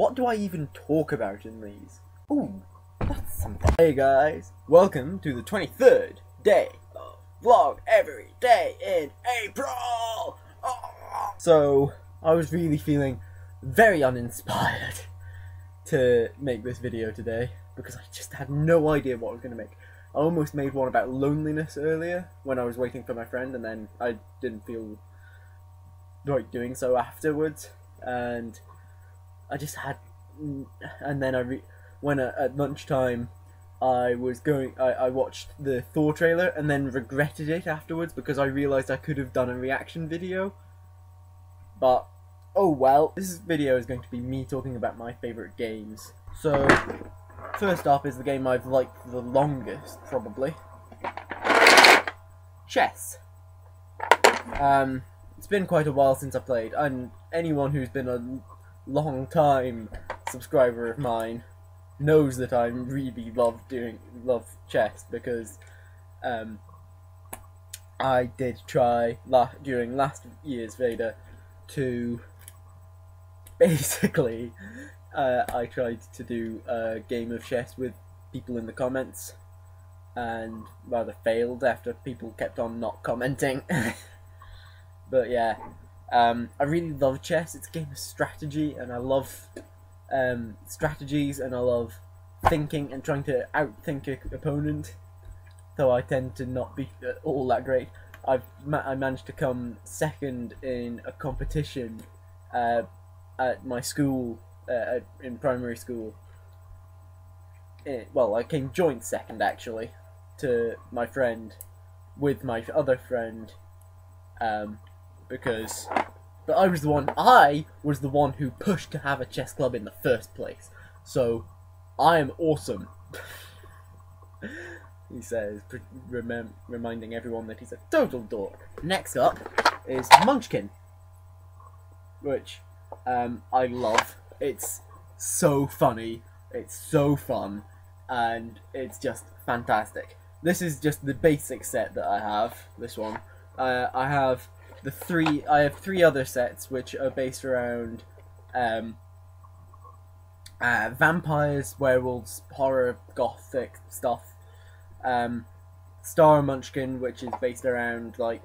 What do I even talk about in these? Ooh, that's something. Hey guys, welcome to the 23rd day of vlog every day in April! Oh. So, I was really feeling very uninspired to make this video today because I just had no idea what I was going to make. I almost made one about loneliness earlier when I was waiting for my friend, and then I didn't feel like doing so afterwards, and I just had, and then when at lunchtime I watched the Thor trailer and then regretted it afterwards because I realised I could have done a reaction video, but oh well. This video is going to be me talking about my favourite games. So first up is the game I've liked the longest, probably. Chess. It's been quite a while since I played, and anyone who's been a long time subscriber of mine knows that I really love chess, because I did try during last year's VEDA to basically I tried to do a game of chess with people in the comments and rather failed after people kept on not commenting. But yeah, I really love chess. It's a game of strategy, and I love strategies, and I love thinking and trying to outthink an opponent, though I tend to not be all that great. I managed to come second in a competition at my school, in primary school. Well, I came joint second, actually, to my friend, with my other friend, but I was the one who pushed to have a chess club in the first place, so I am awesome. He says, reminding everyone that he's a total dork. Next up is Munchkin, which I love. It's so funny, it's so fun, and it's just fantastic. This is just the basic set that I have. This one, I have three other sets which are based around vampires, werewolves, horror, gothic stuff. Star Munchkin, which is based around like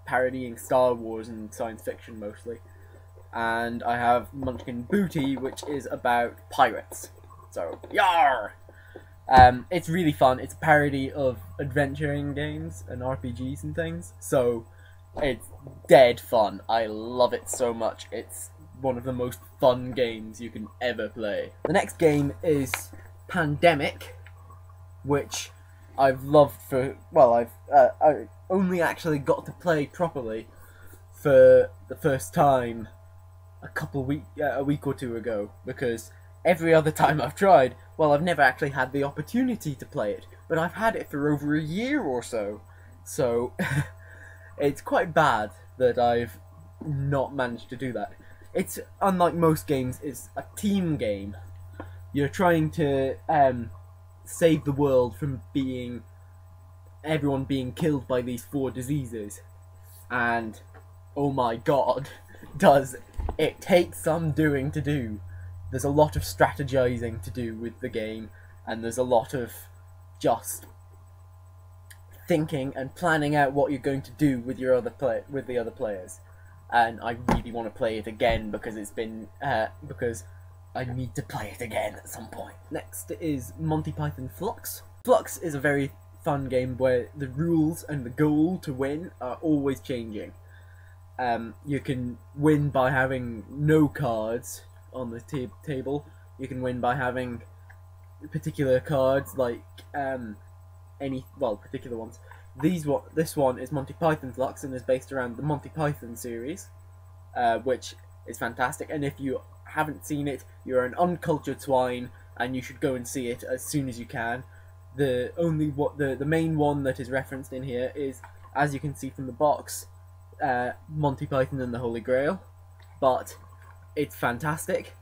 parodying Star Wars and science fiction mostly, and I have Munchkin Booty, which is about pirates. So yar! It's really fun. It's a parody of adventuring games and RPGs and things, so it's dead fun. I love it so much. It's one of the most fun games you can ever play. The next game is Pandemic, which I've loved for, well, I only actually got to play properly for the first time a week or two ago, because every other time I've tried, well, I've never actually had the opportunity to play it, but I've had it for over a year or so, so it's quite bad that I've not managed to do that. It's, unlike most games, it's a team game. You're trying to save the world from everyone being killed by these 4 diseases, and oh my god, does it take some doing to do. There's a lot of strategizing to do with the game, and there's a lot of just thinking and planning out what you're going to do with the other players. And I really want to play it again because because I need to play it again at some point. Next is Monty Python Flux. Flux is a very fun game where the rules and the goal to win are always changing. You can win by having no cards on the table. You can win by having particular cards, like particular ones. This one is Monty Python Flux and is based around the Monty Python series, which is fantastic. And if you haven't seen it, you're an uncultured swine, and you should go and see it as soon as you can. The main one that is referenced in here is, as you can see from the box, Monty Python and the Holy Grail, but it's fantastic.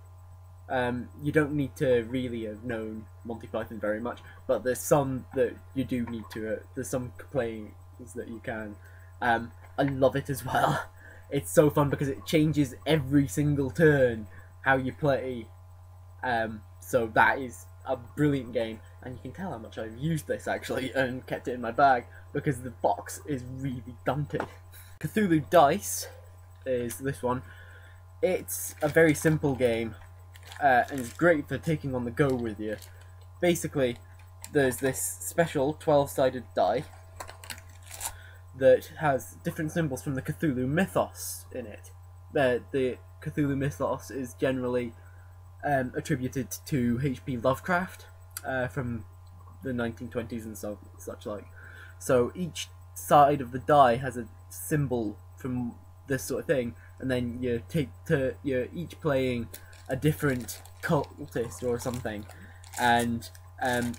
You don't need to really have known Monty Python very much, but there's some that you do need to. There's some playings that you can. I love it as well. It's so fun because it changes every single turn, how you play. So that is a brilliant game, and you can tell how much I've used this actually and kept it in my bag because the box is really daunting. Cthulhu Dice is this one. It's a very simple game, and it's great for taking on the go with you. Basically, there's this special 12-sided die that has different symbols from the Cthulhu mythos in it. The Cthulhu mythos is generally attributed to H.P. Lovecraft from the 1920s and such like. So each side of the die has a symbol from this sort of thing, and then you're each playing a different cultist or something, and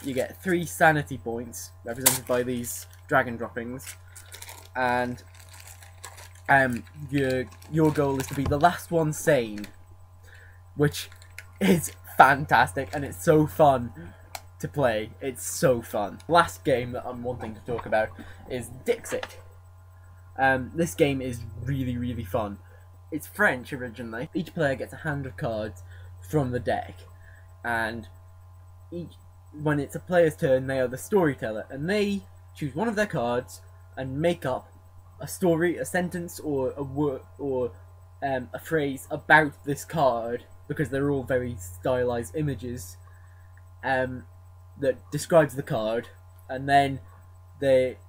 you get 3 sanity points represented by these dragon droppings, and your goal is to be the last one sane, which is fantastic, and it's so fun to play. It's so fun. Last game that I'm wanting to talk about is Dixit. This game is really, really fun. It's French originally. Each player gets a hand of cards from the deck, and when it's a player's turn, they are the storyteller, and they choose one of their cards and make up a story, a sentence, or a word, or a phrase about this card, because they're all very stylized images that describes the card, and then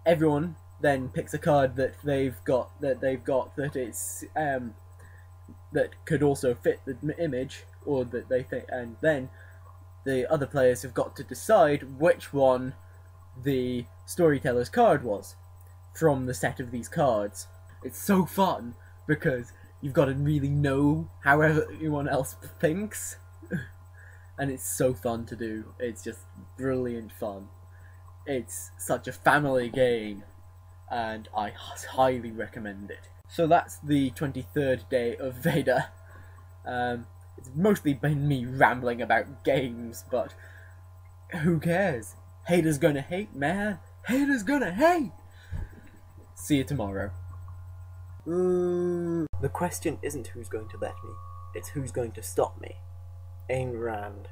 everyone then picks a card that they've got that it's that could also fit the image, or that they think, and then the other players have got to decide which one the storyteller's card was from the set of these cards. It's so fun because you've got to really know how everyone else thinks, and it's so fun to do. It's just brilliant fun. It's such a family game, and I highly recommend it. So that's the 23rd day of VEDA. It's mostly been me rambling about games, but who cares? Haters gonna hate, man. Haters gonna hate! See you tomorrow. The question isn't who's going to let me, it's who's going to stop me. Ayn Rand.